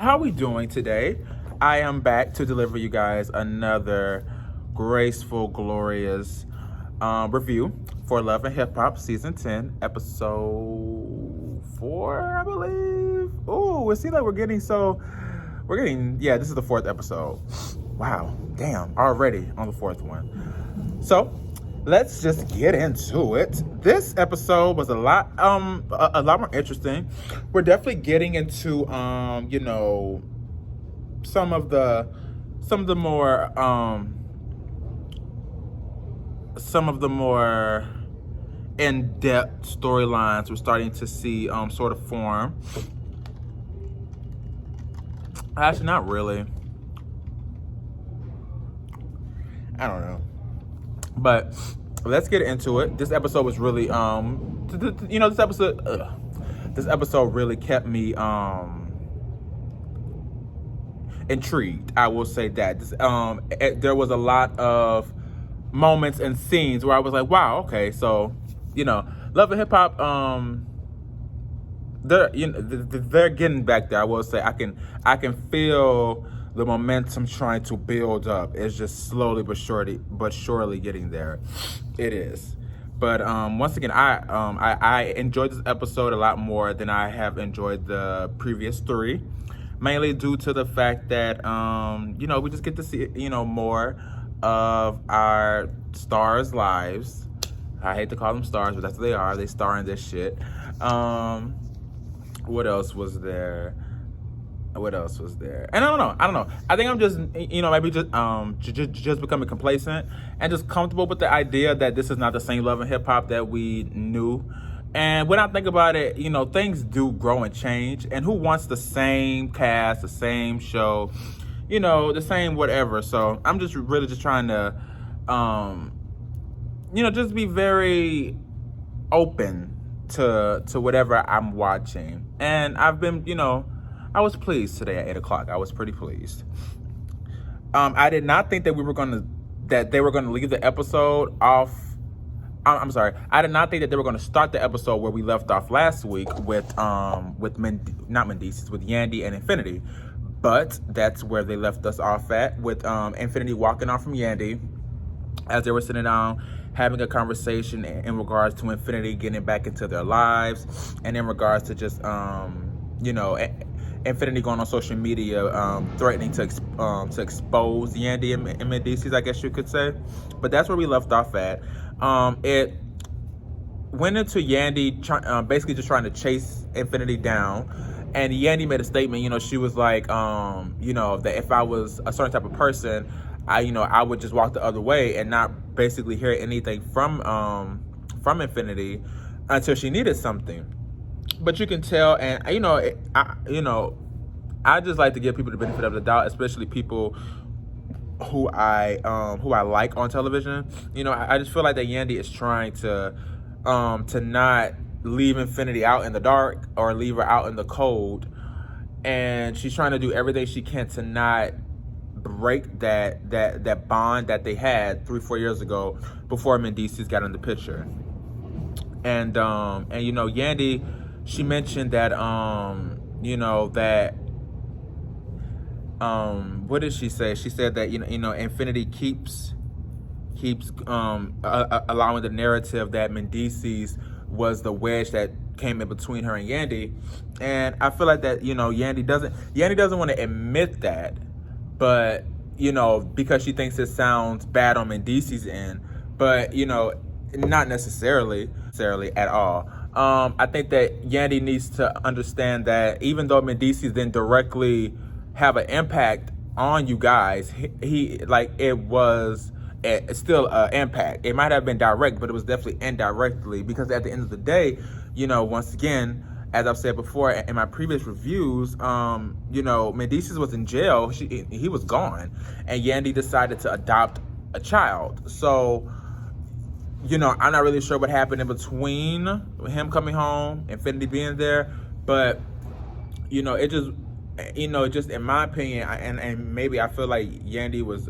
How are we doing today? I am back to deliver you guys another graceful, glorious review for Love and Hip Hop Season 10, Episode 4, I believe. Oh, it seems like this is the fourth episode. Wow, damn, already on the fourth one. So, let's just get into it. This episode was a lot more interesting. We're definitely getting into some of the more in-depth storylines we're starting to see sort of form. Actually, not really. I don't know. But let's get into it. This episode was really this episode really kept me intrigued. I will say that. There was a lot of moments and scenes where I was like, wow, okay, so Love and Hip Hop, they're getting back there. I will say I can feel the momentum trying to build up. It's just slowly but surely getting there. It is. But once again, I enjoyed this episode a lot more than I have enjoyed the previous three, mainly due to the fact that we just get to see more of our stars' lives. I hate to call them stars, but that's what they are. They star in this shit. What else was there? And I don't know. I think I'm just, maybe just becoming complacent and just comfortable with the idea that this is not the same Love and Hip Hop that we knew. And when I think about it, things do grow and change. And who wants the same cast, the same show, the same whatever? So I'm just really just trying to, just be very open to whatever I'm watching. And I've been, I was pleased today at 8 o'clock. I was pretty pleased. I did not think that they were gonna leave the episode off. I'm sorry. I did not think that they were gonna start the episode where we left off last week with Yandy and Infinity, but that's where they left us off at, with Infinity walking off from Yandy as they were sitting down having a conversation in regards to Infinity getting back into their lives, and in regards to just Infinity going on social media, threatening to expose Yandy and Medicis, I guess you could say. But that's where we left off at. It went into Yandy basically just trying to chase Infinity down, and Yandy made a statement. She was like, that if I was a certain type of person, I would just walk the other way and not basically hear anything from Infinity until she needed something. But you can tell, and I just like to give people the benefit of the doubt, especially people who I like on television. I just feel like that Yandy is trying to not leave Infinity out in the dark or leave her out in the cold, and she's trying to do everything she can to not break that bond that they had 3-4 years ago before Medicis got in the picture. And Yandy, she mentioned that what did she say? She said that Infinity keeps allowing the narrative that Medicis was the wedge that came in between her and Yandy. And I feel like that Yandy doesn't want to admit that, but because she thinks it sounds bad on Medicis' end, but not necessarily at all. I think that Yandy needs to understand that even though Medicis didn't directly have an impact on you guys, it was still an impact. It might have been direct, but it was definitely indirectly, because at the end of the day, once again, as I've said before in my previous reviews, Medicis was in jail. He was gone, and Yandy decided to adopt a child. So I'm not really sure what happened in between him coming home, Infinity being there, but it just just in my opinion, and maybe I feel like Yandy was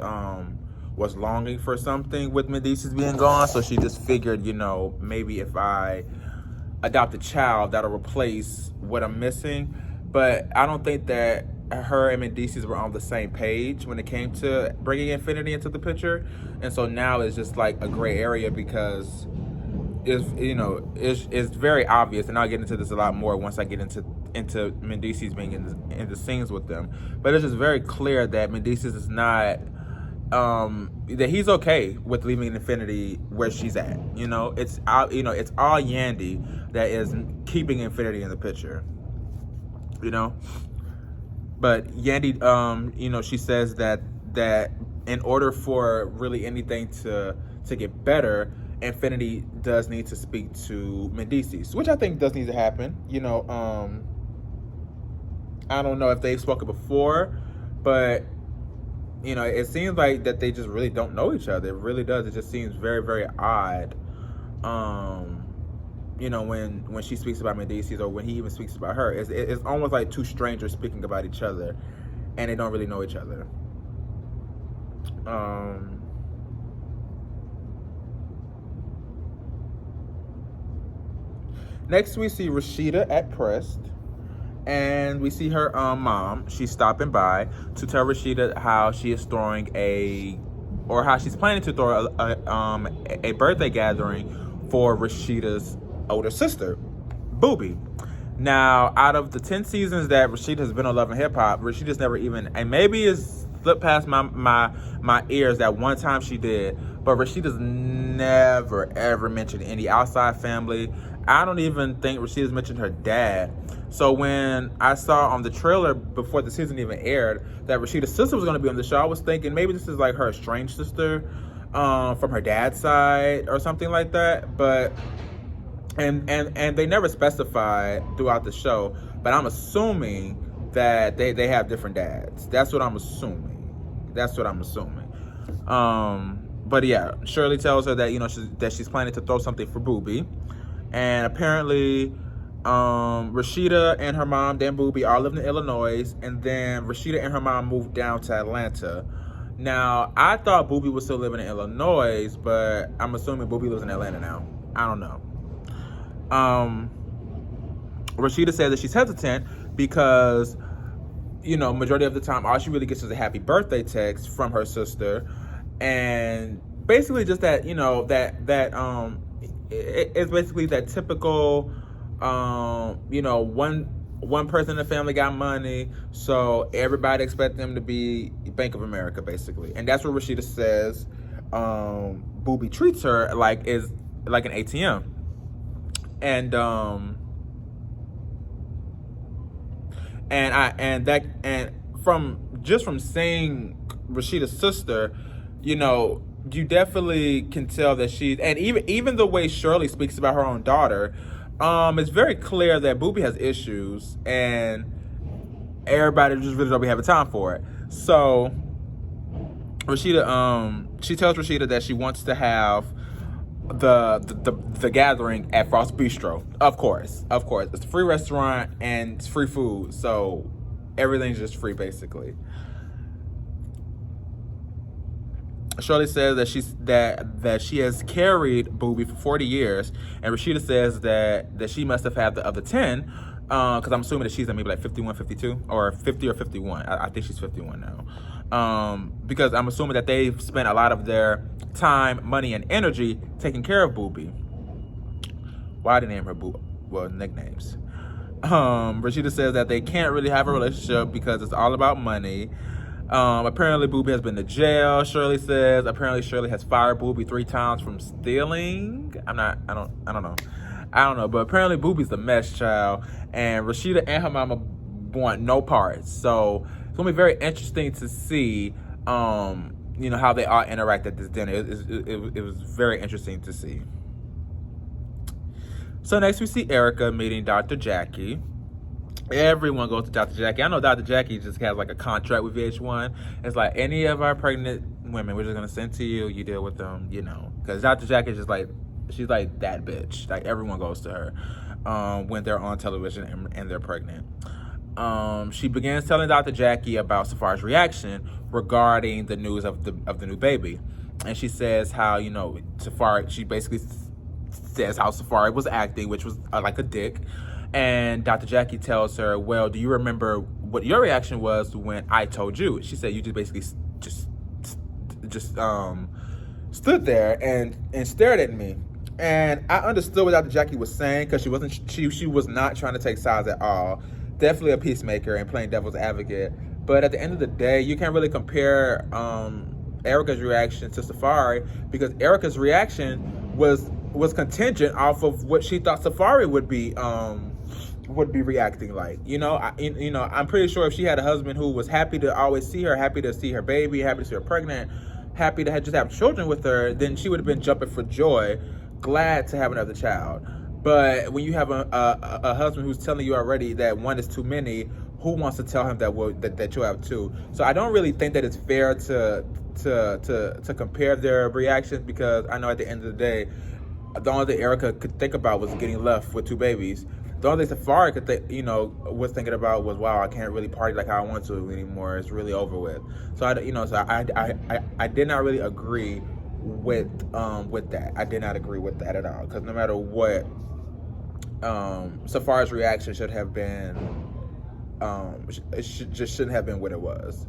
longing for something with Medicis being gone, so she just figured, maybe if I adopt a child, that'll replace what I'm missing. But I don't think that her and Mendices were on the same page when it came to bringing Infinity into the picture, and so now it's just like a gray area because it's very obvious, and I'll get into this a lot more once I get into Mendices being in the scenes with them. But it's just very clear that Mendices is not that he's okay with leaving Infinity where she's at. It's all Yandy that is keeping Infinity in the picture. But Yandy, she says that in order for really anything to get better, Infinity does need to speak to Mendices, which I think does need to happen. I don't know if they've spoken before, but it seems like that they just really don't know each other. It really does. It just seems very, very odd. When she speaks about Mendices, or when he even speaks about her, it's almost like two strangers speaking about each other, and they don't really know each other. Next, we see Rashida at Prest, and we see her mom. She's stopping by to tell Rashida how she is how she's planning to throw a birthday gathering for Rashida's older sister, Booby. Now, out of the 10 seasons that Rashida has been on Love and Hip Hop, Rashida's never even, and maybe it's slipped past my ears that one time she did, but Rashida's never ever mentioned any outside family. I don't even think Rashida's mentioned her dad. So when I saw on the trailer before the season even aired that Rashida's sister was going to be on the show, I was thinking maybe this is like her estranged sister from her dad's side or something like that. But and they never specified throughout the show, but I'm assuming that they have different dads. That's what I'm assuming. But yeah, Shirley tells her that that she's planning to throw something for Booby, and apparently Rashida and her mom, then Booby, all lived in Illinois, and then Rashida and her mom moved down to Atlanta. Now, I thought Booby was still living in Illinois, but I'm assuming Booby lives in Atlanta now. I don't know. Rashida says that she's hesitant because, majority of the time, all she really gets is a happy birthday text from her sister, and basically just that, it's basically that typical, one person in the family got money, so everybody expects them to be Bank of America, basically. And that's what Rashida says Booby treats her like an ATM. And from seeing Rashida's sister, you definitely can tell that and even the way Shirley speaks about her own daughter, it's very clear that Booby has issues, and everybody just really don't be having time for it. So Rashida, she tells Rashida that she wants to have the gathering at Frost Bistro. Of course, it's a free restaurant and it's free food, so everything's just free basically. Shirley says that she has carried Booby for 40 years, and Rashida says that she must have had the other 10, because I'm assuming that she's maybe like 51, 52, or 50 or 51. I think she's 51 now, because I'm assuming that they've spent a lot of their time, money, and energy taking care of Booby. Why did they name her Booby? Well, nicknames. Rashida says that they can't really have a relationship because it's all about money. Apparently Booby has been to jail, Shirley says. Apparently Shirley has fired Booby 3 times from stealing. I don't know, but apparently Booby's the mess child, and Rashida and her mama want no parts. So it's gonna be very interesting to see how they all interact at this dinner. It was very interesting to see. So next we see Erica meeting Dr. Jackie. Everyone goes to Dr. Jackie. I know Dr. Jackie just has like a contract with VH1. It's like, any of our pregnant women, we're just gonna send to you. You deal with them, because Dr. Jackie is just like, she's like that bitch. Like, everyone goes to her when they're on television and they're pregnant. She begins telling Dr. Jackie about Safari's reaction regarding the news of the new baby, and she says how Safari. She basically says how Safari was acting, which was like a dick. And Dr. Jackie tells her, well, do you remember what your reaction was when I told you. She said you just basically just stood there and stared at me. And I understood what Dr. Jackie was saying, because she was not trying to take sides at all. Definitely a peacemaker and playing devil's advocate. But at the end of the day, you can't really compare Erica's reaction to Safari, because Erica's reaction was contingent off of what she thought Safari would be reacting like. I'm pretty sure if she had a husband who was happy to always see her, happy to see her baby, happy to see her pregnant, happy to just have children with her, then she would have been jumping for joy, glad to have another child. But when you have a husband who's telling you already that one is too many, who wants to tell him that you'll have two? So I don't really think that it's fair to compare their reactions, because I know at the end of the day, the only thing Erica could think about was getting left with two babies. The only thing Safari was thinking about was, wow, I can't really party like how I want to anymore. It's really over with. So I did not really agree with that. I did not agree with that at all, because no matter what, Safari's reaction should have been, it just shouldn't have been what it was.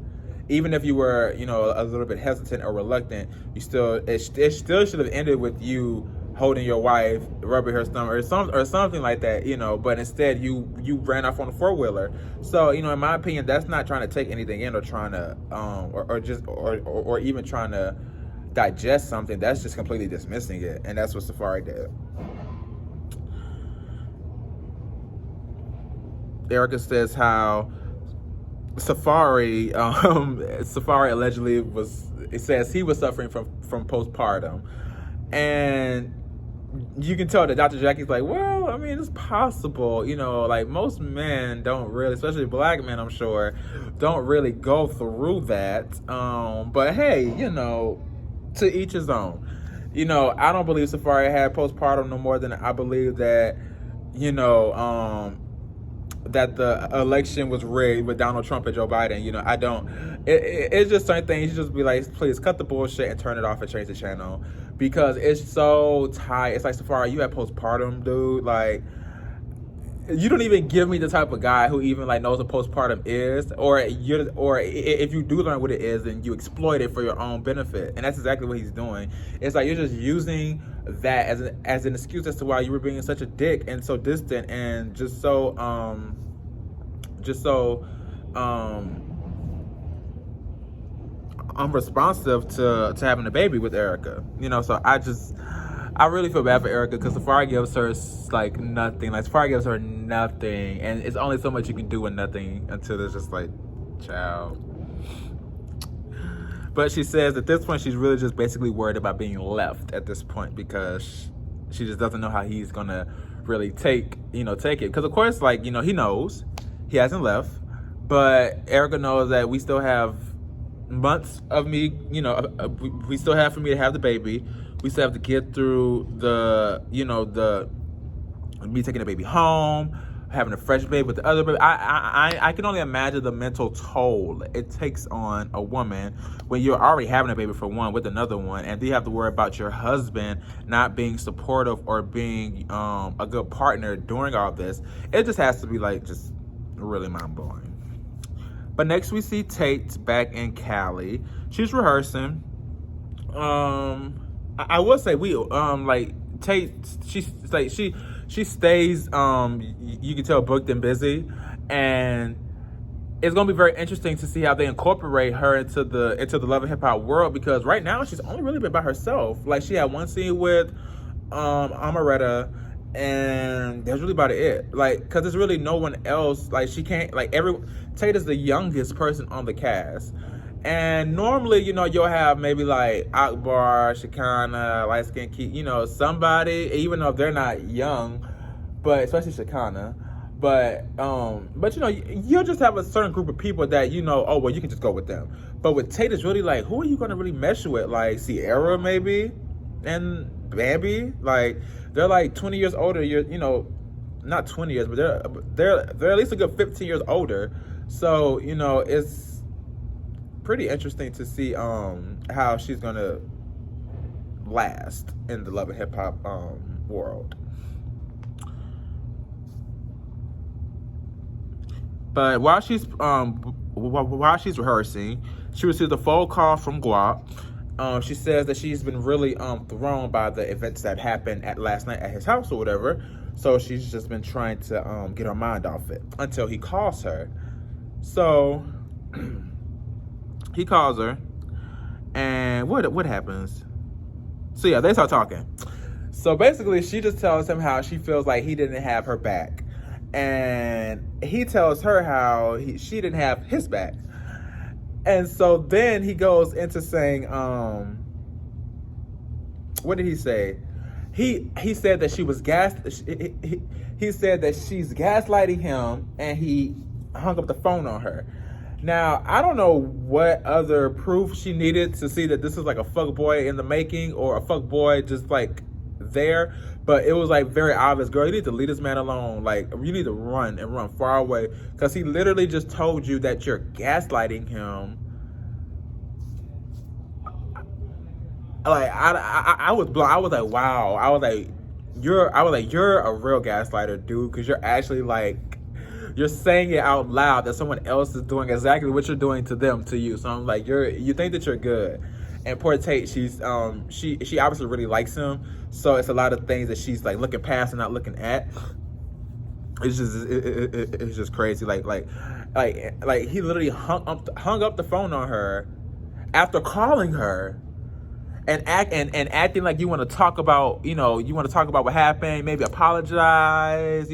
Even if you were, a little bit hesitant or reluctant, it still should have ended with you holding your wife, rubbing her stomach, or something like that, But instead, you ran off on a 4-wheeler. So, in my opinion, that's not trying to take anything in, or trying to, or even trying to digest something. That's just completely dismissing it, and that's what Safari did. Erica says how Safari allegedly it says he was suffering from postpartum, and you can tell that Dr. Jackie's like, well, I mean, it's possible, like most men don't really, especially black men, I'm sure, don't really go through that. But hey, to each his own. I don't believe Safari had postpartum no more than I believe that, that the election was rigged with Donald Trump and Joe Biden. I don't. It's just certain things. You just be like, please cut the bullshit and turn it off and change the channel, because it's so tight. It's like, Safari, you had postpartum, dude. Like, you don't even give me the type of guy who even knows what postpartum is, or if you do learn what it is, then you exploit it for your own benefit, and that's exactly what he's doing. It's like you're just using that as an excuse as to why you were being such a dick and so distant and just so unresponsive to having a baby with Erica. So I really feel bad for Erica, because Safari gives her nothing. Safari gives her nothing, and it's only so much you can do with nothing until it's just child. But she says at this point she's really just basically worried about being left at this point, because she just doesn't know how he's gonna really take it. Because of course, he knows he hasn't left, but Erica knows that we still have months of me, we still have for me to have the baby. We still have to get through me taking the baby home, having a fresh baby with the other baby. I can only imagine the mental toll it takes on a woman when you're already having a baby for one with another one, and you have to worry about your husband not being supportive or being a good partner during all this. It just has to be just really mind-blowing. But next we see Tate back in Cali. She's rehearsing. I will say Tate, she stays you can tell booked and busy, and it's gonna be very interesting to see how they incorporate her into the Love and Hip Hop world, because right now she's only really been by herself. She had one scene with Amaretta, and that's really about it. Because there's really no one else. She can't Tate is the youngest person on the cast. And normally, you'll have maybe Akbar, Shekinah, light skin Keith, somebody, even though they're not young, but especially Shekinah. But you'll just have a certain group of people that oh well, you can just go with them. But with Tate, it's really who are you gonna really mesh with? Sierra maybe, and Bambi. They're 20 years older. You're not 20 years, but they're at least a good 15 years older. So it's pretty interesting to see how she's gonna last in the Love and Hip Hop world. But while she's rehearsing, she receives a phone call from Guap. She says that she's been really thrown by the events that happened at last night at his house or whatever. So she's just been trying to get her mind off it until he calls her. So he calls her, and what happens? So yeah, they start talking. So basically, she just tells him how she feels like he didn't have her back, and he tells her how she didn't have his back. And so then he goes into saying, what did he say? He said that she was he said that she's gaslighting him, and he hung up the phone on her. Now, I don't know what other proof she needed to see that this is like a fuck boy in the making, or a fuck boy just like there, but it was like very obvious. Girl, you need to leave this man alone. Like, you need to run and run far away, because he literally just told you that you're gaslighting him. Like, I was blown. I was like, wow. I was like, you're a real gaslighter, dude, because you're actually like, you're saying it out loud that someone else is doing exactly what you're doing to them, to you. So I'm like, you think that you're good. And poor Tate, she's she obviously really likes him, so it's a lot of things that she's like looking past and not looking at. It's just crazy. Like he literally hung up the phone on her after calling her, and acting like you want to talk about, what happened, maybe apologize,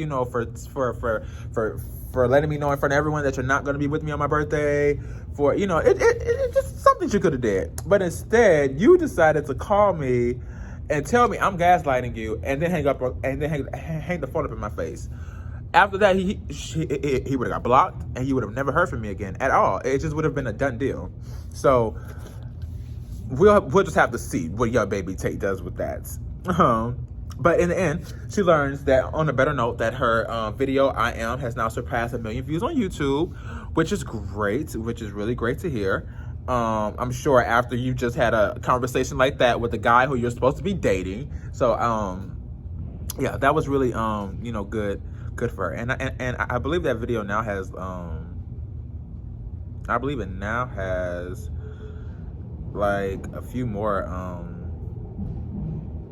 for letting me know in front of everyone that you're not going to be with me on my birthday, for, it's just something you could have did. But instead, you decided to call me and tell me I'm gaslighting you, and then hang the phone up in my face. After that, he would have got blocked, and he would have never heard from me again at all. It just would have been a done deal. So we'll just have to see what your baby Tate does with that. But in the end, she learns that, on a better note, that her video "I Am" has now surpassed 1 million views on YouTube, which is great, which is really great to hear. I'm sure after you just had a conversation like that with the guy who you're supposed to be dating. So yeah, that was really good for her. And I believe that video now has like a few more,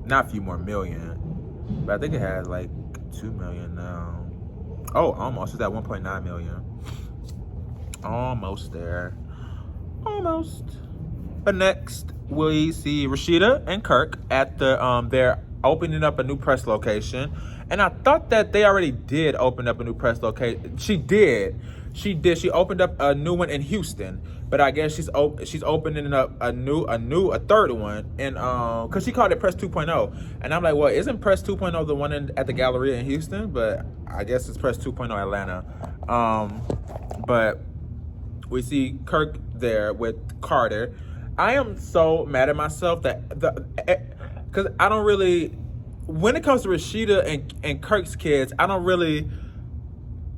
not a few more million, but I think it has like 2 million now. Oh, almost. It's at 1.9 million. Almost there. Almost. But next, we see Rashida and Kirk at the they're opening up a new press location. And I thought that they already did open up a new press location. She did. She opened up a new one in Houston, but I guess she's opening up a third one, and because she called it Press 2.0, and I'm like, well, isn't Press 2.0 the one at the Galleria in Houston? But I guess it's Press 2.0 Atlanta. But we see Kirk there with Carter. I am so mad at myself because I don't really, when it comes to Rashida and Kirk's kids, I don't really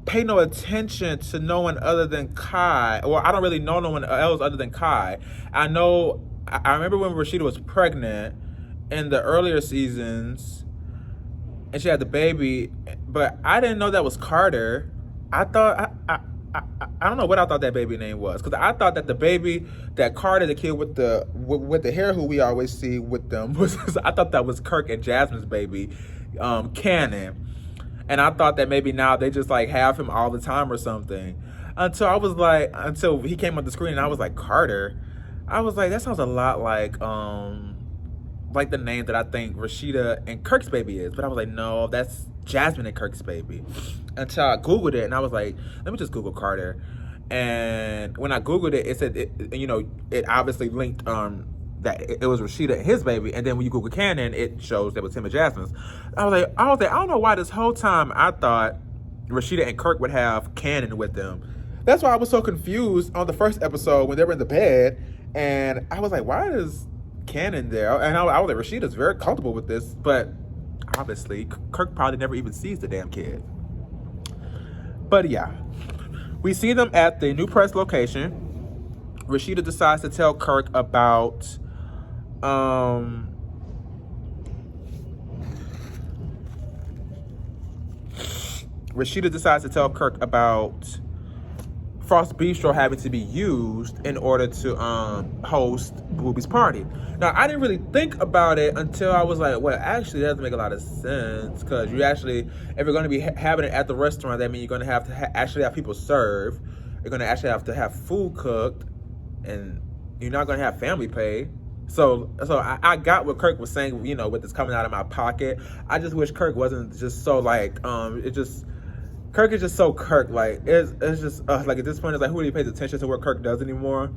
pay no attention to no one other than Kai, or I don't really know no one else other than Kai. I remember when Rashida was pregnant in the earlier seasons, and she had the baby, but I didn't know that was Carter. I thought, I don't know what I thought that baby name was, because I thought that the baby, that Carter, the kid with the hair who we always see with them, I thought that was Kirk and Jasmine's baby, Cannon. And I thought that maybe now they just like have him all the time or something. Until he came on the screen and I was like, Carter. I was like, that sounds a lot like the name that I think Rashida and Kirk's baby is. But I was like, no, that's Jasmine and Kirk's baby. Until I Googled it, and I was like, let me just Google Carter. And when I Googled it, it said, it obviously linked that it was Rashida and his baby. And then when you Google Cannon, it shows that it was him and Jasmine's. I was like, I don't know why this whole time I thought Rashida and Kirk would have Cannon with them. That's why I was so confused on the first episode when they were in the bed. And I was like, why is Cannon there? And I was like, Rashida's very comfortable with this. But obviously, Kirk probably never even sees the damn kid. But yeah, we see them at the new press location. Rashida decides to tell Kirk about Frost Bistro having to be used in order to host Ruby's party. Now, I didn't really think about it until I was like, well, actually, that doesn't make a lot of sense, because you actually, if you're going to be having it at the restaurant, that means you're going to have to actually have people serve. You're going to actually have to have food cooked, and you're not going to have family pay. So I got what Kirk was saying, you know, with this coming out of my pocket. I just wish Kirk wasn't just so like, Kirk is just so Kirk. Like, it's just, like, at this point, it's like, who really pays attention to what Kirk does anymore?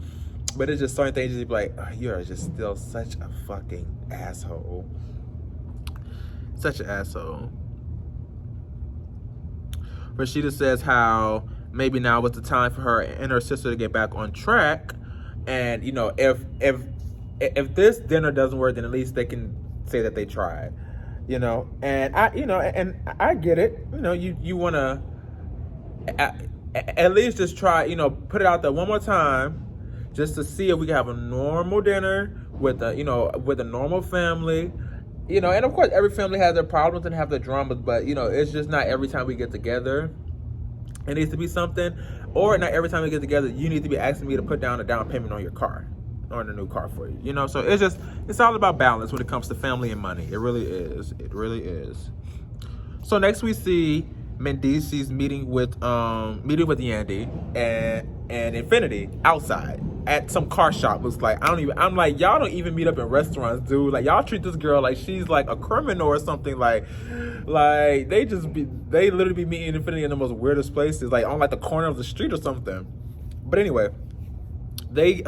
But it's just certain things, just be like, oh, you are just still such a fucking asshole. Such an asshole. Rashida says how maybe now was the time for her and her sister to get back on track. And, you know, if this dinner doesn't work, then at least they can say that they tried, you know. And I get it. You know, you want to at least just try, you know, put it out there one more time, just to see if we can have a normal dinner with a, you know, with a normal family, you know. And of course, every family has their problems and have their dramas, but, you know, it's just not every time we get together it needs to be something, or not every time we get together you need to be asking me to put down a down payment on your car, on a new car for you, you know. So it's all about balance when it comes to family and money. It really is. It really is. So next we see Mendice's meeting with Yandy and Infinity outside at some car shop. Looks like I'm like, y'all don't even meet up in restaurants, dude. Like, y'all treat this girl like she's like a criminal or something. Like they literally be meeting Infinity in the most weirdest places, like on like the corner of the street or something. But anyway, they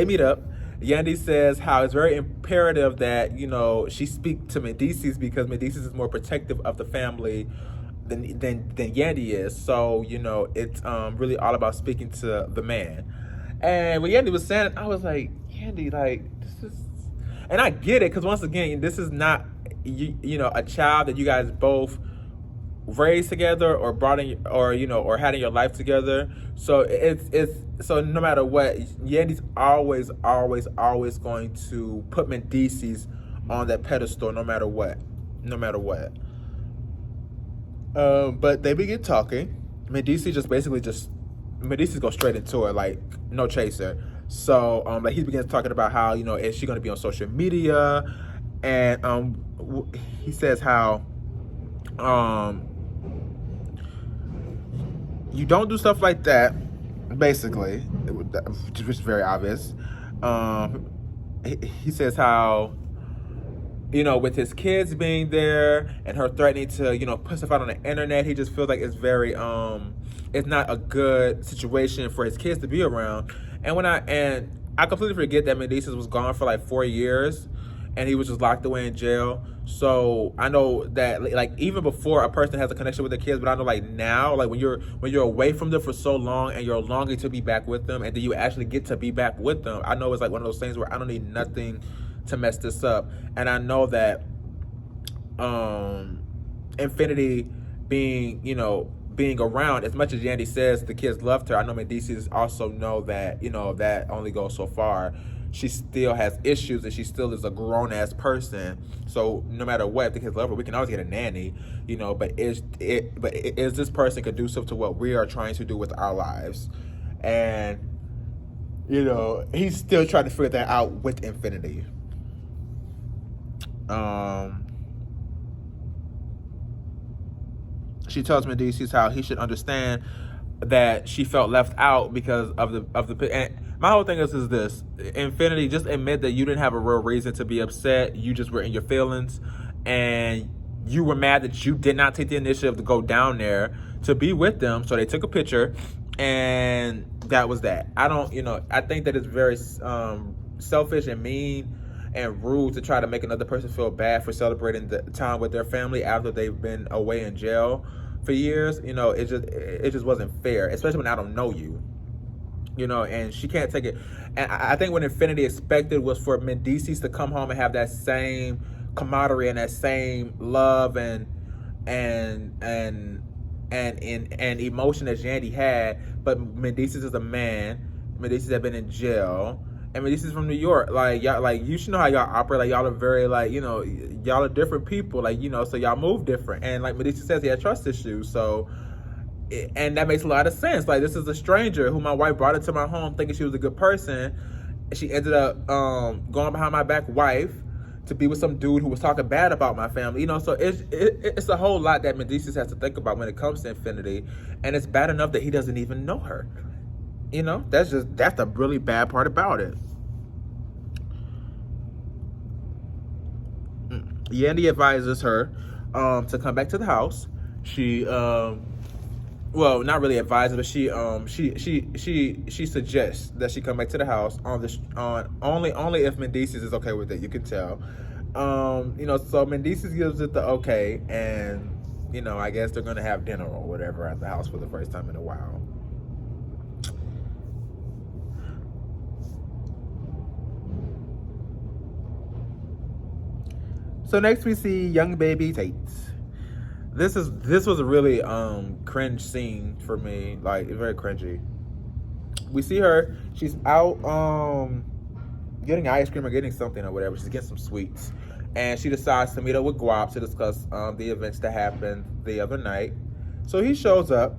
meet up. Yandy says how it's very imperative that, you know, she speak to Mendices because Mendices is more protective of the family than Yandy is. So, you know, it's really all about speaking to the man. And when Yandy was saying it, I was like, Yandy, like, this is, and I get it, because once again, this is not you know, a child that you guys both raised together or brought in, or, you know, or had in your life together. So it's so no matter what, Yandy's always going to put Mendices on that pedestal, no matter what. But they begin talking. Mendices go straight into it, like no chaser. So like he begins talking about how, you know, is she going to be on social media, and he says how you don't do stuff like that, basically, which is very obvious. He says how, you know, with his kids being there and her threatening to, you know, put stuff out on the internet, he just feels like it's very it's not a good situation for his kids to be around. And I completely forget that Mendices was gone for like 4 years and he was just locked away in jail. So I know that, like, even before a person has a connection with their kids, but I know, like, now, like, when you're away from them for so long and you're longing to be back with them, and then you actually get to be back with them, I know it's like one of those things where I don't need nothing to mess this up. And I know that Infinity being around, as much as Yandy says the kids loved her, I know Mendices also know that, you know, that only goes so far. She still has issues and she still is a grown-ass person. So no matter what, if the kids love her, we can always get a nanny, you know. But is this person conducive to what we are trying to do with our lives? And, you know, he's still trying to figure that out with Infinity. She tells Mendices how he should understand that she felt left out because of the and my whole thing is this: Infinity, just admit that you didn't have a real reason to be upset. You just were in your feelings, and you were mad that you did not take the initiative to go down there to be with them. So they took a picture, and that was that. I think that it's very selfish and mean and rude to try to make another person feel bad for celebrating the time with their family after they've been away in jail for years. You know, it just wasn't fair, especially when I don't know you. You know, and she can't take it. And I think what Infinity expected was for Mendices to come home and have that same camaraderie and that same love and emotion that Yandy had. But Mendices is a man. Mendices had been in jail. And Mendices is from New York. Like, y'all, like, you should know how y'all operate. Like, y'all are very, like, you know, y'all are different people. Like, you know, so y'all move different. And like Mendices says, he had trust issues. So, and that makes a lot of sense. Like, this is a stranger who my wife brought into my home thinking she was a good person. She ended up going behind my back wife to be with some dude who was talking bad about my family. So it's a whole lot that Mendices has to think about when it comes to Infinity. And it's bad enough that he doesn't even know her. That's the really bad part about it. Yandy advises her to come back to the house. She well, not really advises, but she suggests that she come back to the house on only if Mendices is okay with it. You can tell. So Mendices gives it the okay, and I guess they're gonna have dinner or whatever at the house for the first time in a while. So next we see young baby Tate. This was a really cringe scene for me, like very cringy. We see her, she's out getting ice cream or getting something or whatever. She's getting some sweets, and she decides to meet up with Guap to discuss the events that happened the other night. So he shows up.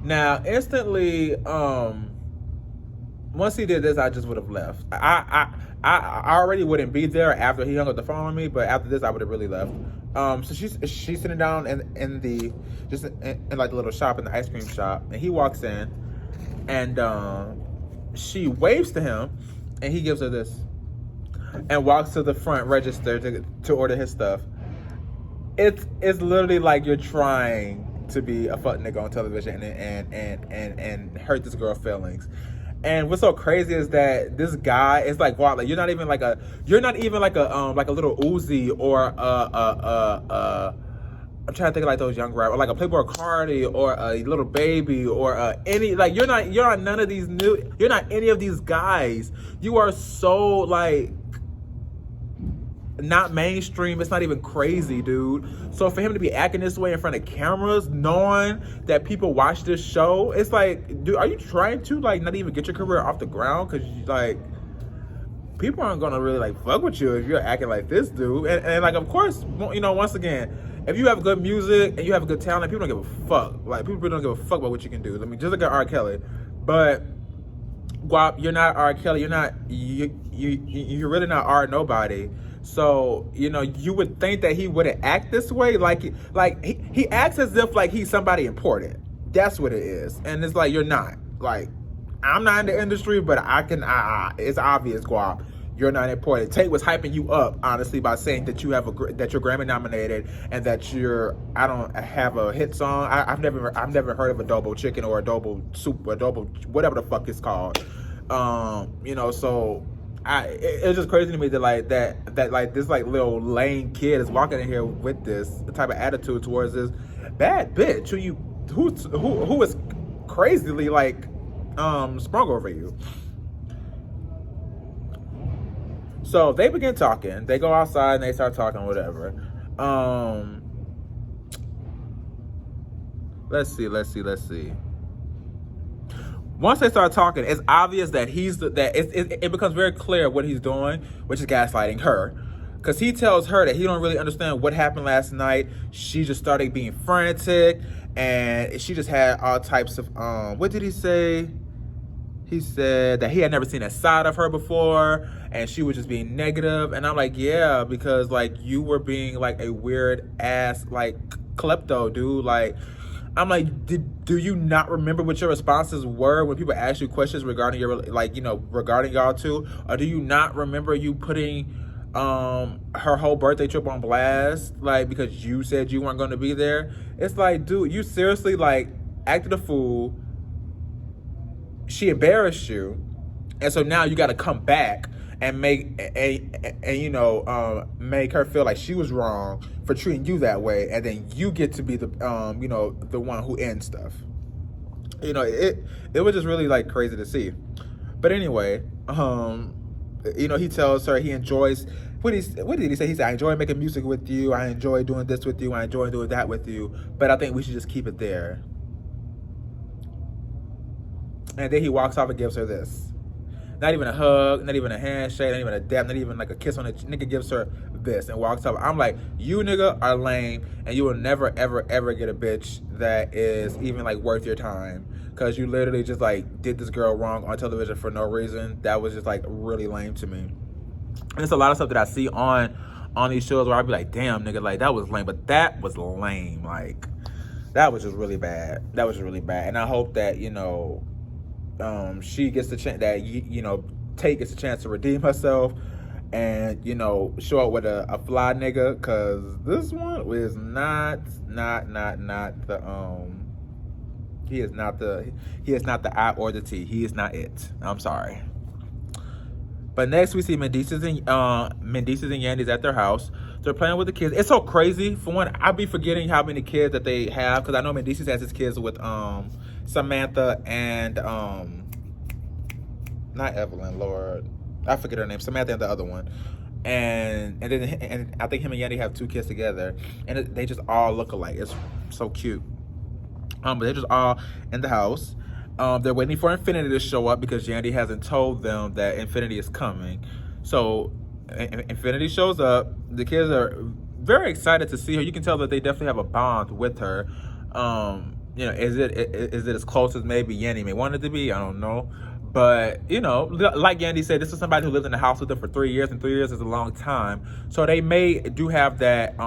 Now instantly, once he did this, I just would have left. I already wouldn't be there after he hung up the phone on me, but after this, I would have really left. So she's sitting down in like the little shop, in the ice cream shop, and he walks in, and she waves to him, and he gives her this, and walks to the front register to order his stuff. It's literally like you're trying to be a fuck nigga on television and hurt this girl's feelings. And what's so crazy is that this guy is like, wow, like you're not even like a little Uzi or I'm trying to think of like those young rappers, or like a Playboy Cardi or a Little Baby or any, like you're not none of these you're not any of these guys. You are so like not mainstream. It's not even crazy, dude. So for him to be acting this way in front of cameras, knowing that people watch this show, it's like, dude, are you trying to like not even get your career off the ground? Because like people aren't gonna really like fuck with you if you're acting like this, dude. And like, of course, once again, if you have good music and you have a good talent, people don't give a fuck. Like, people really don't give a fuck about what you can do. I mean, just like R. Kelly. But Guap, you're not R. Kelly. You're you're really not R. Nobody. So, you would think that he wouldn't act this way. Like he acts as if like he's somebody important. That's what it is. And it's like, you're not. Like, I'm not in the industry, but it's obvious, Guap. You're not important. Tate was hyping you up, honestly, by saying that you're Grammy nominated and that I don't have a hit song. I've never heard of adobo chicken or adobo soup, adobo whatever the fuck it's called. So it's just crazy to me that like this like little lame kid is walking in here with this type of attitude towards this bad bitch who is crazily like sprung over you. So they begin talking. They go outside and they start talking, whatever. Let's see. Once they start talking, it's obvious that it becomes very clear what he's doing, which is gaslighting her. Because he tells her that he don't really understand what happened last night. She just started being frantic, and she just had all types of, what did he say? He said that he had never seen a side of her before, and she was just being negative. And I'm like, yeah, because like you were being like a weird ass like klepto, dude. Like, I'm like, do you not remember what your responses were when people ask you questions regarding regarding y'all two? Or do you not remember you putting her whole birthday trip on blast, like, because you said you weren't going to be there? It's like, dude, you seriously like acted a fool. She embarrassed you, and so now you got to come back and make her feel like she was wrong for treating you that way, and then you get to be the the one who ends stuff. It was just really like crazy to see. But anyway, he tells her he enjoys what did he say? He said, I enjoy making music with you, I enjoy doing this with you, I enjoy doing that with you, but I think we should just keep it there. And then he walks off and gives her this. Not even a hug, not even a handshake, not even a dap, not even like a kiss on the nigga gives her this and walks up. I'm like, you nigga are lame, and you will never ever ever get a bitch that is even like worth your time, because you literally just like did this girl wrong on television for no reason. That was just like really lame to me. And it's a lot of stuff that I see on these shows where I'd be like, damn nigga, like that was lame. But that was lame. Like that was just really bad. That was just really bad. And I hope that, you know, she gets the chance, that you know, Tate gets a chance to redeem herself and, you know, show up with a fly nigga, because this one is not the he is not the I or the T. He is not it. I'm sorry. But next we see Mendices and Yandy's at their house. They're playing with the kids. It's so crazy. For one, I be forgetting how many kids that they have, because I know Mendices has his kids with Samantha and not Evelyn, Lord, I forget her name. Samantha and the other one. And I think him and Yandy have 2 kids together, and they just all look alike. It's so cute. But they're just all in the house. They're waiting for Infinity to show up because Yandy hasn't told them that Infinity is coming. So Infinity shows up. The kids are very excited to see her. You can tell that they definitely have a bond with her. You know, is it as close as maybe Yandy may want it to be? I don't know. But, you know, like Yandy said, this is somebody who lived in the house with them for 3 years, and 3 years is a long time. So they do have that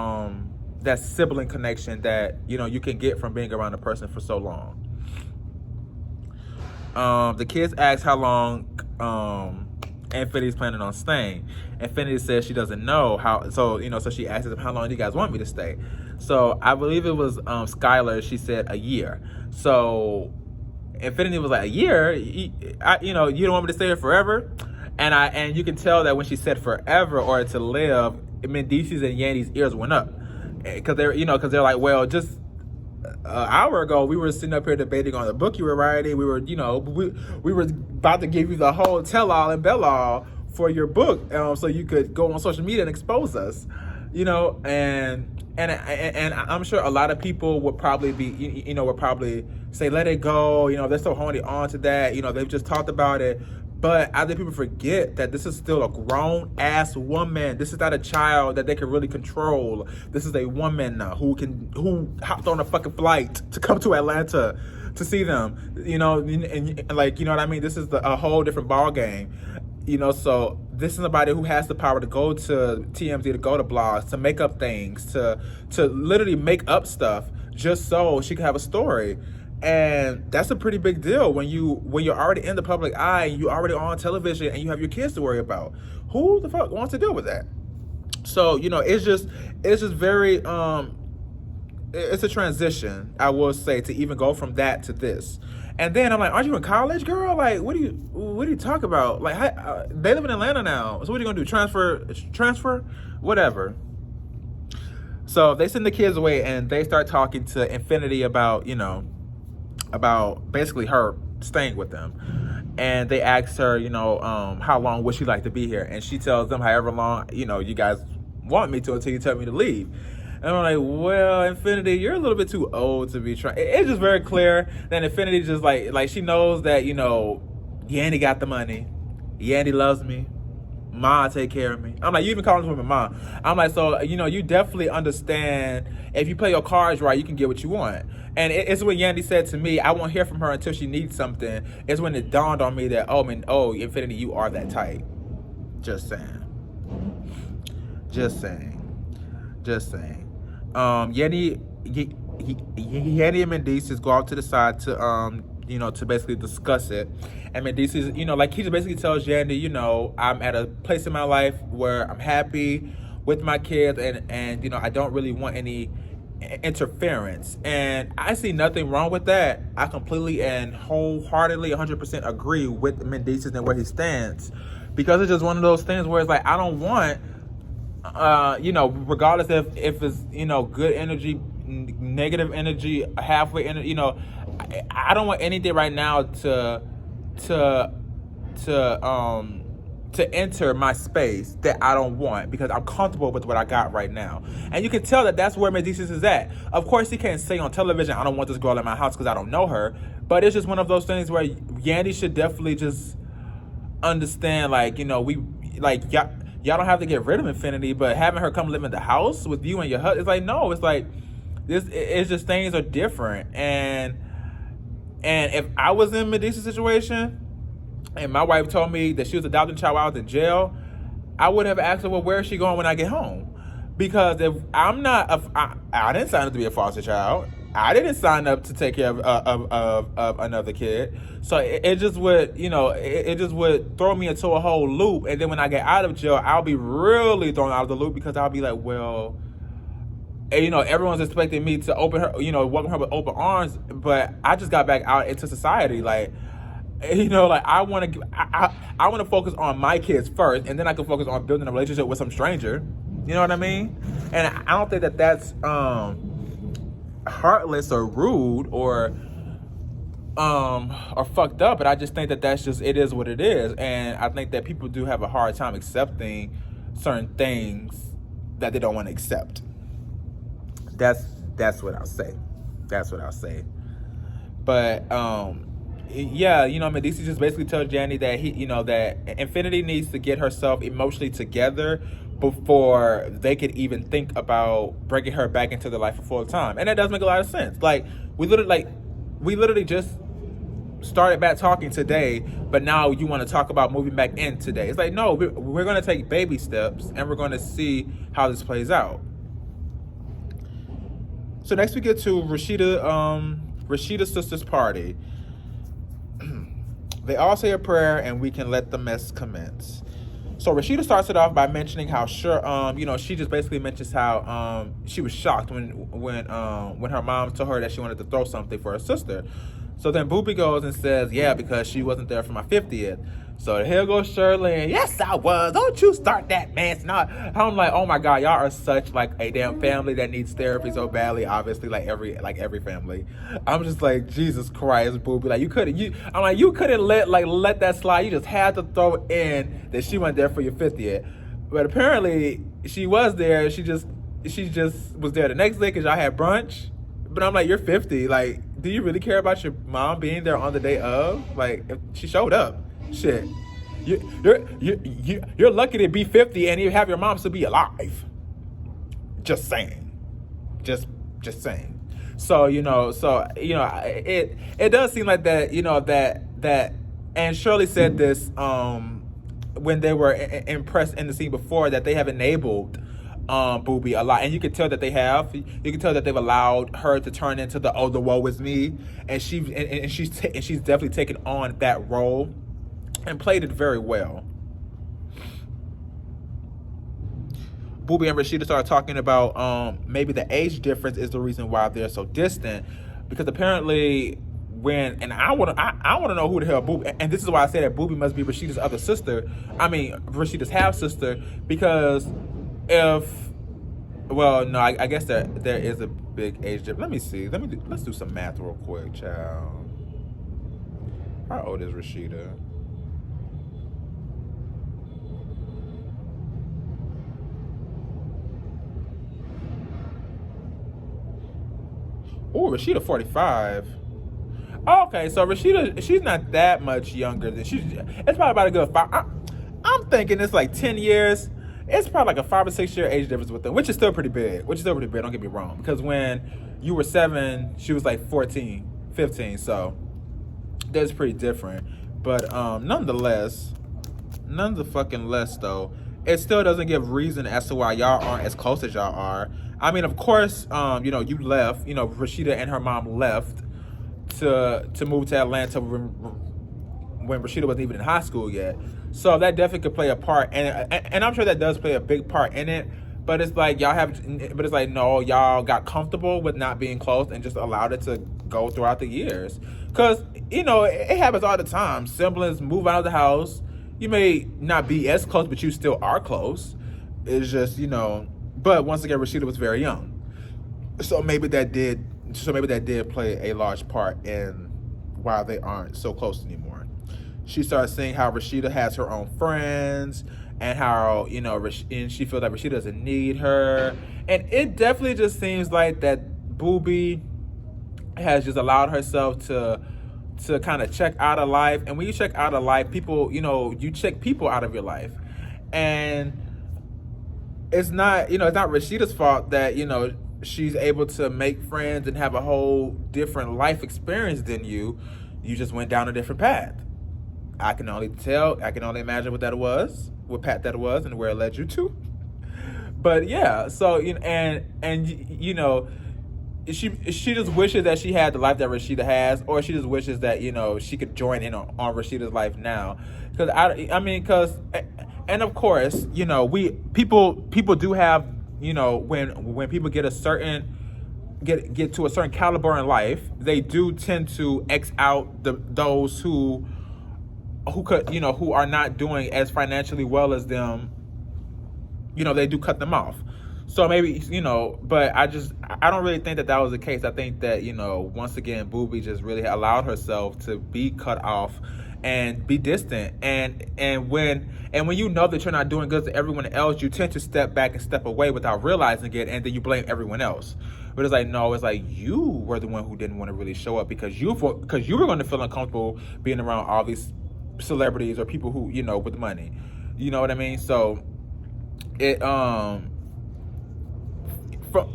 that sibling connection that, you know, you can get from being around a person for so long. The kids ask how long Infinity's planning on staying. Infinity says she doesn't know how, so, you know, so she asks them, how long do you guys want me to stay? So I believe it was Skylar, she said a year. So Infinity was like, a year? You know, you don't want me to stay here forever? And you can tell that when she said forever or to live, Mendices and Yandy's ears went up. Because they're like, well, just an hour ago we were sitting up here debating on the book you were writing. We were, you know, we were about to give you the whole tell-all and bell-all for your book, so you could go on social media and expose us, you know. And I'm sure a lot of people would probably be, you know, would probably say, let it go, you know, they're so honing on to that, you know, they've just talked about it. But I think people forget that this is still a grown-ass woman. This is not a child that they can really control. This is a woman who hopped on a fucking flight to come to Atlanta to see them. You know, and like, you know what I mean? This is a whole different ball game. You know, so this is somebody who has the power to go to TMZ, to go to blogs, to make up things, to literally make up stuff just so she can have a story. And that's a pretty big deal when you're already in the public eye, and you're already on television, and you have your kids to worry about. Who the fuck wants to deal with that? So, you know, it's just very it's a transition, I will say, to even go from that to this. And then I'm like, aren't you in college, girl? Like, what do you talk about? Like, they live in Atlanta now, so what are you gonna do? Transfer, whatever. So they send the kids away, and they start talking to Infinity about, you know, about basically her staying with them. And they asked her, you know, how long would she like to be here? And she tells them however long, you know, you guys want me to, until you tell me to leave. And I'm like, well, Infinity, you're a little bit too old to be trying. It's just very clear that Infinity just like she knows that, you know, Yandy got the money. Yandy loves me. Ma take care of me. I'm like, you even calling her Ma. I'm like, so, you know, you definitely understand, if you play your cards right, you can get what you want. And it's what Yandy said to me, I won't hear from her until she needs something. It's when it dawned on me that, oh, Infinity, you are that type. Just saying. Yandy and Mendices go out to the side to, you know, to basically discuss it. And Mendices, you know, like, he just basically tells Yandy, you know, I'm at a place in my life where I'm happy with my kids, and you know, I don't really want any interference. And I see nothing wrong with that. I completely and wholeheartedly 100% agree with Mendices and where he stands, because it's just one of those things where it's like, I don't want, you know, regardless if it's, you know, good energy, negative energy, halfway energy, you know, I don't want anything right now to enter my space that I don't want, because I'm comfortable with what I got right now. And you can tell that that's where Mendices is at. Of course, he can't say on television, I don't want this girl in my house because I don't know her. But it's just one of those things where Yandy should definitely just understand, like, we, like, y'all don't have to get rid of Infinity, but having her come live in the house with you and your husband, it's like, no, it's like, it's just, things are different. And if I was in Medici's situation and my wife told me that she was adopting a child while I was in jail, I would have asked her, well, where is she going when I get home? Because if I'm not, I didn't sign up to be a foster child. I didn't sign up to take care of another kid. So it just would, it just would throw me into a whole loop. And then when I get out of jail, I'll be really thrown out of the loop, because I'll be like, well, and, everyone's expecting me to open her, welcome her with open arms, but I just got back out into society. Like, like, I want to focus on my kids first, and then I can focus on building a relationship with some stranger. You know what I mean? And I don't think that that's heartless or rude or fucked up, but I just think that that's just, it is what it is. And I think that people do have a hard time accepting certain things that they don't want to accept. That's what I'll say. That's what I'll say. But yeah, Medici just basically tells Janny that that Infinity needs to get herself emotionally together before they could even think about bringing her back into their life for full time. And that does make a lot of sense. Like, we literally just started back talking today, but now you want to talk about moving back in today. It's like, no, we're going to take baby steps, and we're going to see how this plays out. So next we get to Rashida's sister's party. They all say a prayer, and we can let the mess commence. So Rashida starts it off by mentioning how she just basically mentions how she was shocked when her mom told her that she wanted to throw something for her sister. So then Booby goes and says, yeah, because she wasn't there for my 50th. So here goes Shirley, and yes, I was. Don't you start that mess. No, I'm like, oh my God, y'all are such like a damn family that needs therapy so badly. Obviously, like every family. I'm just like, Jesus Christ, Booby. Like, you couldn't let that slide. You just had to throw in that she went there for your 50th. But apparently, she was there. She just was there the next day because y'all had brunch. But I'm like, you're 50. Like, do you really care about your mom being there on the day of? Like, if she showed up. Shit, you're lucky to be 50 and you have your mom to be alive. Just saying, just saying. So it does seem like that that and Shirley said this when they were impressed in the scene before, that they have enabled Booby a lot, and you can tell that they have. You can tell that they've allowed her to turn into the woe is me, and she's definitely taken on that role and played it very well. Booby and Rashida started talking about maybe the age difference is the reason why they're so distant, because apparently I want to know who the hell Booby, and this is why I say that Booby must be Rashida's other sister. I mean, Rashida's half sister, because I guess there is a big age difference. Let me see. Let's do some math real quick, child. How old is Rashida? Oh, Rashida 45. Okay, so Rashida, she's not that much younger than it's probably about a good 5. I'm thinking it's like 10 years. It's probably like a 5 or 6 year age difference with them, which is still pretty big. Don't get me wrong, because when you were 7, she was like 14, 15. So that's pretty different. But nonetheless, though, it still doesn't give reason as to why y'all aren't as close as y'all are. I mean, of course, you left. Rashida and her mom left to move to Atlanta when Rashida wasn't even in high school yet. So that definitely could play a part, and I'm sure that does play a big part in it. But it's like no, y'all got comfortable with not being close and just allowed it to go throughout the years. Because it happens all the time. Siblings move out of the house. You may not be as close, but you still are close. It's just But once again, Rashida was very young, so maybe that did play a large part in why they aren't so close anymore. She started saying how Rashida has her own friends, and how and she feels like Rashida doesn't need her, and it definitely just seems like that Booby has just allowed herself to to kind of check out of life. And when you check out of life, people, you check people out of your life. And it's not, it's not Rashida's fault that, she's able to make friends and have a whole different life experience than you. You just went down a different path. I can only imagine what path that was and where it led you to. But yeah, so, she just wishes that she had the life that Rashida has, or she just wishes that, she could join in on Rashida's life now. And of course, people do have, when people get get to a certain caliber in life, they do tend to X out those who are not doing as financially well as them. They do cut them off. So maybe, but I don't really think that was the case. I think that, once again, Boobie just really allowed herself to be cut off and be distant. And when you know that you're not doing good to everyone else, you tend to step back and step away without realizing it, and then you blame everyone else. But it's like, no, it's like you were the one who didn't want to really show up because you were going to feel uncomfortable being around all these celebrities or people who, with money. You know what I mean? So it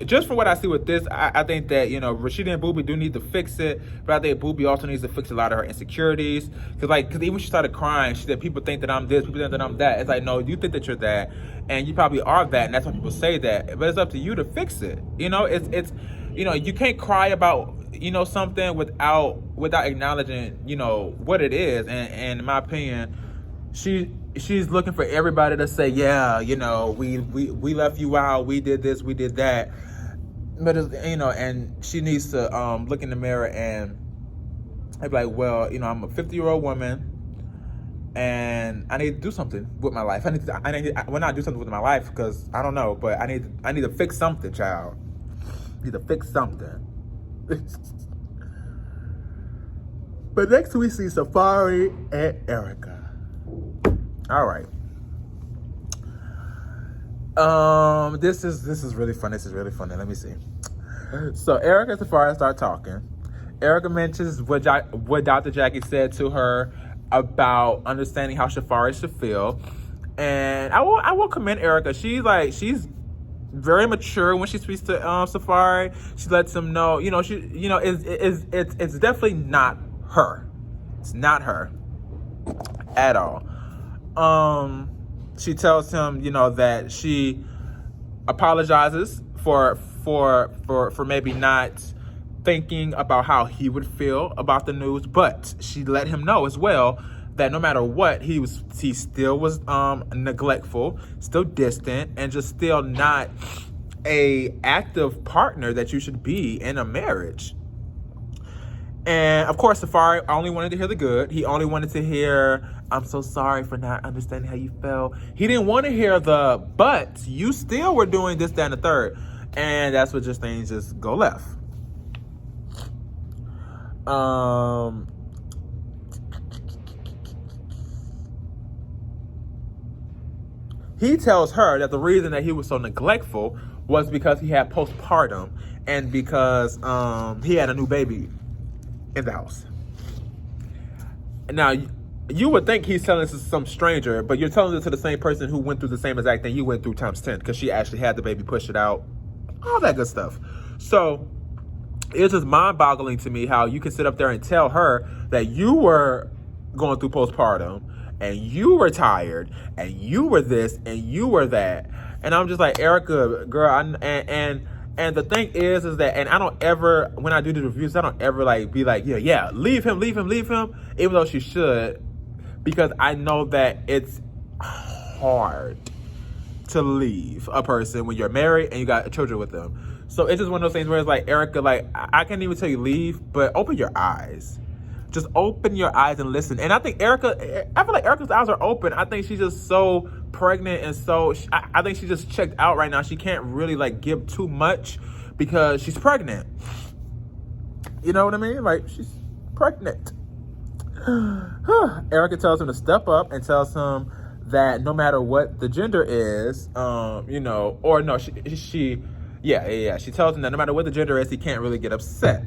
just from what I see with this, I think that, Rashida and Boobie do need to fix it, but I think Boobie also needs to fix a lot of her insecurities. Because even when she started crying, she said, people think that I'm this, people think that I'm that. It's like, no, you think that you're that, and you probably are that, and that's why people say that. But it's up to you to fix it. It's you can't cry about, something without acknowledging, what it is. And in my opinion, she's looking for everybody to say, yeah, we left you out, we did this, we did that. But and she needs to look in the mirror and be like, well, I'm a 50-year-old woman, and I need to do something with my life. I need not do something with my life because I don't know, but I need to fix something, child. I need to fix something. But next we see Safari and Erica. All right. This is really fun. This is really funny. Let me see. So Erica and Safari start talking. Erica mentions what Dr. Jackie said to her about understanding how Safari should feel, and I will commend Erica. She's very mature when she speaks to Safari. She lets him know, it's definitely not her. It's not her at all. She tells him, that she apologizes for maybe not thinking about how he would feel about the news, but she let him know as well that no matter what, he still was neglectful, still distant, and just still not a active partner that you should be in a marriage. And of course, Safari only wanted to hear the good. He only wanted to hear, I'm so sorry for not understanding how you felt. He didn't want to hear but you still were doing this, that, and the third. And that's what things just go left. He tells her that the reason that he was so neglectful was because he had postpartum and because he had a new baby in the house. Now, you would think he's telling this to some stranger, but you're telling it to the same person who went through the same exact thing you went through times 10, because she actually had the baby, pushed it out, all that good stuff. So it's just mind-boggling to me how you can sit up there and tell her that you were going through postpartum and you were tired and you were this and you were that. And I'm just like, Erica, girl, and the thing is that, and I don't ever, when I do the reviews, I don't ever be like, yeah, leave him, even though she should, because I know that it's hard to leave a person when you're married and you got children with them. So it's just one of those things where it's like, Erica, I can't even tell you leave, but open your eyes. Just open your eyes and listen. And I feel like Erica's eyes are open. I think she's just so pregnant and so, I think she's just checked out right now. She can't really give too much because she's pregnant. You know what I mean? She's pregnant. Erica tells him to step up and tells him that no matter what the gender is, she tells him that no matter what the gender is, he can't really get upset.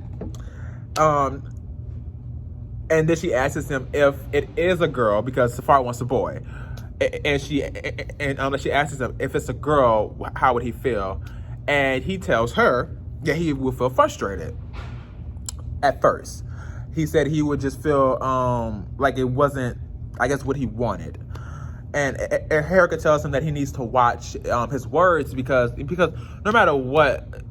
And then she asks him if it is a girl because Safari wants a boy. And she asks him if it's a girl, how would he feel? And he tells her that he would feel frustrated at first. He said he would just feel like it wasn't, I guess, what he wanted. And Erica tells him that he needs to watch his words because no matter what,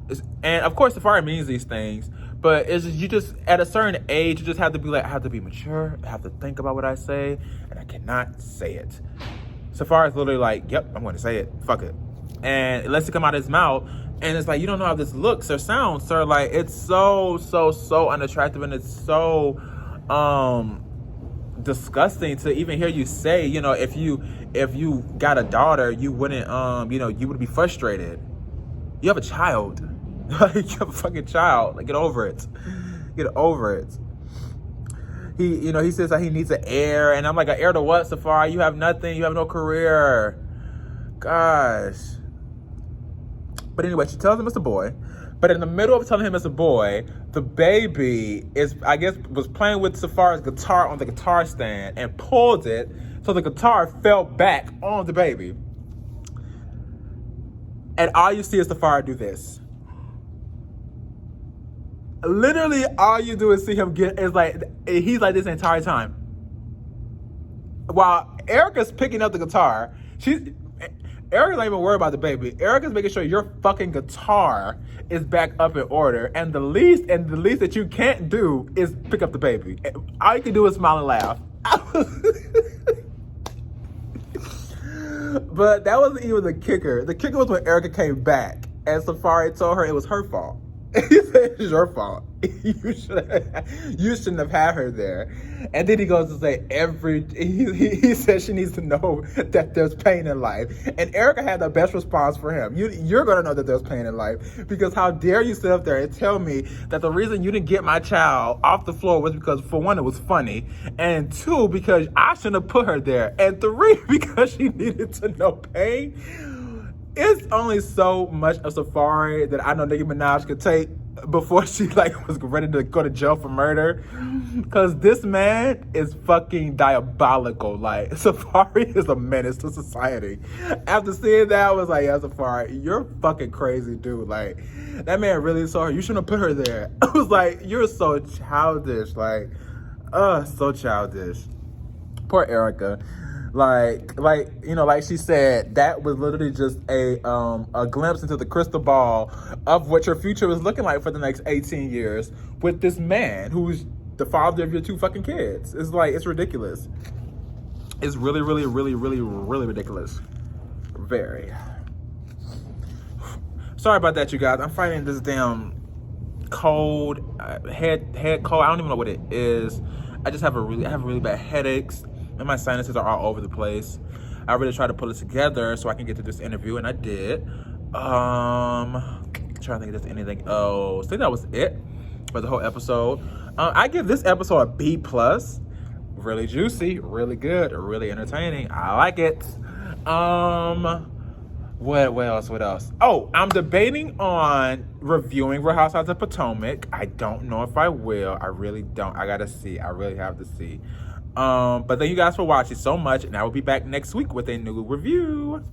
and of course Safari means these things, but it's just, you just at a certain age you just have to be like, I have to be mature, I have to think about what I say, and I cannot say it. Safari's literally like, yep, I'm going to say it, fuck it, and it lets it come out of his mouth, and it's like, you don't know how this looks or sounds, sir. Like, it's so unattractive, and it's so disgusting to even hear you say, you know, if you got a daughter, you wouldn't you would be frustrated. You have a child. Like, you have a fucking child. Like, get over it. He says that he needs an heir, and I'm like, an heir to what, Safari? You have nothing. You have no career. Gosh. But anyway, she tells him it's a boy. But in the middle of telling him it's a boy, the baby was playing with Safari's guitar on the guitar stand and pulled it, so the guitar fell back on the baby. And all you see is Safari do this. Literally, all you do is see him he's like this the entire time. While Erica's picking up the guitar, Erica's not even worried about the baby. Erica's making sure your fucking guitar is back up in order. And the least that you can't do is pick up the baby. All you can do is smile and laugh. But that wasn't even the kicker. The kicker was when Erica came back and Safari told her it was her fault. He said, it's your fault. You shouldn't have had her there. And then he goes to say he says she needs to know that there's pain in life. And Erica had the best response for him. You're going to know that there's pain in life, because how dare you sit up there and tell me that the reason you didn't get my child off the floor was because, for one, it was funny, and two, because I shouldn't have put her there, and three, because she needed to know pain. It's only so much of Safari that I know Nicki Minaj could take before she was ready to go to jail for murder. Because this man is fucking diabolical. Like, Safari is a menace to society. After seeing that, I was like, yeah, Safari, you're fucking crazy, dude. Like, that man really saw her. You shouldn't have put her there. I was like, you're so childish. Like, so childish. Poor Erica. Like she said, that was literally just a glimpse into the crystal ball of what your future is looking like for the next 18 years with this man who's the father of your two fucking kids. It's like, it's ridiculous. It's really, really, really, really, really ridiculous. Very. Sorry about that, you guys. I'm fighting this damn cold, head cold. I don't even know what it is. I just have really bad headaches. And my sinuses are all over the place. I really tried to pull it together so I can get to this interview, and I did. Trying to think if there's anything else. I think that was it for the whole episode. I give this episode a B+. Really juicy, really good, really entertaining. I like it. What else? Oh, I'm debating on reviewing Real Housewives of Potomac. I don't know if I will. I really don't. I gotta see. I really have to see. But thank you guys for watching so much, and I will be back next week with a new review.